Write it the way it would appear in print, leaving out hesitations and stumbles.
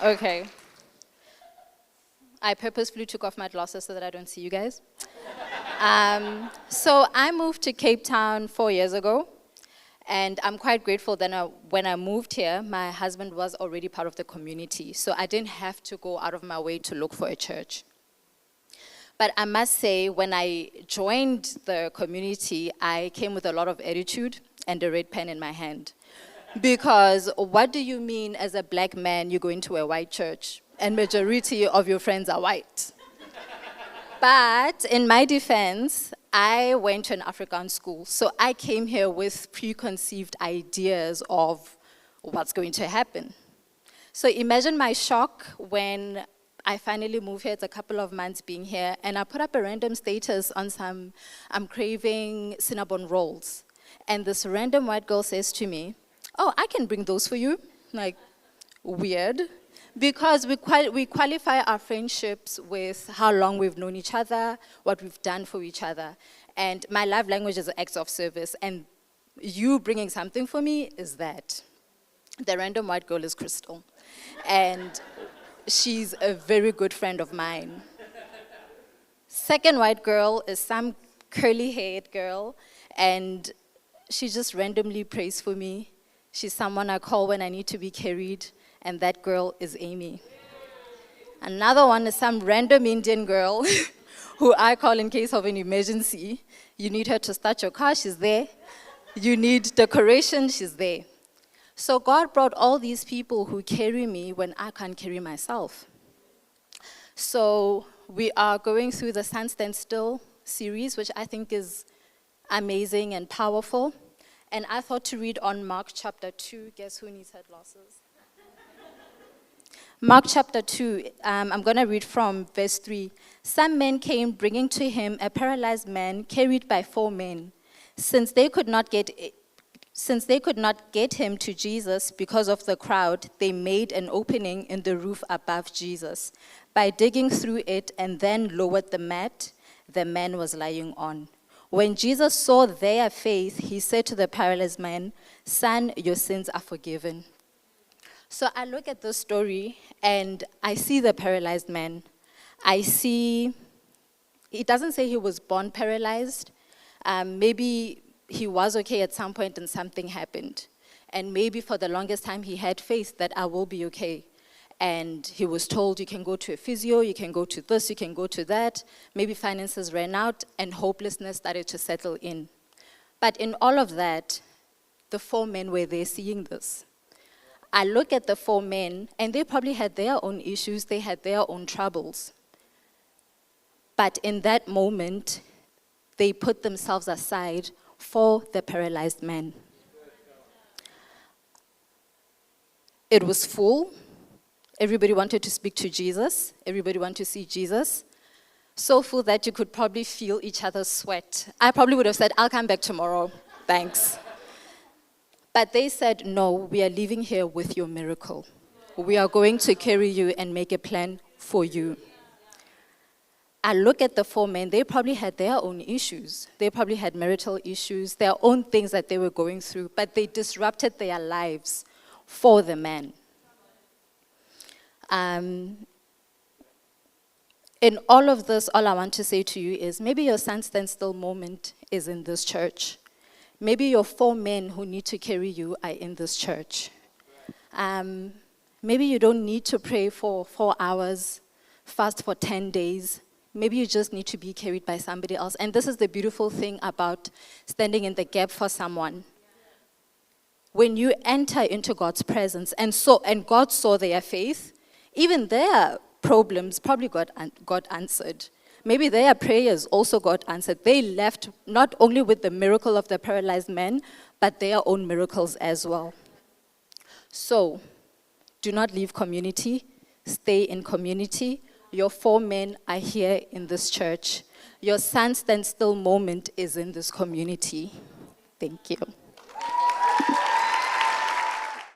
Okay. I purposefully took off my glasses so that I don't see you guys. So I moved to Cape Town 4 years ago, and I'm quite grateful that when I moved here, my husband was already part of the community, so I didn't have to go out of my way to look for a church. But I must say, when I joined the community, I came with a lot of attitude and a red pen in my hand. Because what do you mean as a black man you go into a white church and majority of your friends are white? But in my defense, I went to an African school, so I came here with preconceived ideas of what's going to happen. So imagine my shock when I finally moved here. It's a couple of months being here, and I put up a random status on I'm craving Cinnabon rolls. And this random white girl says to me, "Oh, I can bring those for you." Like, weird. Because we qualify our friendships with how long we've known each other, what we've done for each other. And my love language is acts of service, and you bringing something for me is that. The random white girl is Crystal, and she's a very good friend of mine. Second white girl is some curly-haired girl, and she just randomly prays for me. She's someone I call when I need to be carried, and that girl is Amy. Another one is some random Indian girl who I call in case of an emergency. You need her to start your car, she's there. You need decoration, she's there. So God brought all these people who carry me when I can't carry myself. So we are going through the Sun Stand Still series, which I think is amazing and powerful. And I thought to read on Mark chapter 2. Guess who needs her glasses? Mark chapter 2, I'm going to read from verse 3. Some men came bringing to him a paralyzed man carried by 4 men. Since they could not get him to Jesus because of the crowd, they made an opening in the roof above Jesus by digging through it and then lowered the mat the man was lying on. When Jesus saw their faith, he said to the paralyzed man, "Son, your sins are forgiven." So I look at this story and I see the paralyzed man. It doesn't say he was born paralyzed. Maybe he was okay at some point and something happened. And maybe for the longest time he had faith that I will be okay. And he was told, you can go to a physio, you can go to this, you can go to that. Maybe finances ran out and hopelessness started to settle in. But in all of that, the 4 men were there seeing this. I look at the 4 men, and they probably had their own issues, they had their own troubles. But in that moment, they put themselves aside for the paralyzed man. It was full. Everybody wanted to speak to Jesus. Everybody wanted to see Jesus. So full that you could probably feel each other's sweat. I probably would have said, "I'll come back tomorrow. Thanks." But they said, "No, we are leaving here with your miracle. We are going to carry you and make a plan for you." I look at the 4 men, they probably had their own issues. They probably had marital issues, their own things that they were going through, but they disrupted their lives for the man. In all of this, all I want to say to you is maybe your Sun Stand Still moment is in this church. Maybe your 4 men who need to carry you are in this church. Maybe you don't need to pray for 4 hours, fast for 10 days. Maybe you just need to be carried by somebody else. And this is the beautiful thing about standing in the gap for someone. When you enter into God's presence, and God saw their faith, even their problems probably got answered. Maybe their prayers also got answered. They left not only with the miracle of the paralyzed man, but their own miracles as well. So, do not leave community. Stay in community. Your 4 men are here in this church. Your Sun Stand Still moment is in this community. Thank you.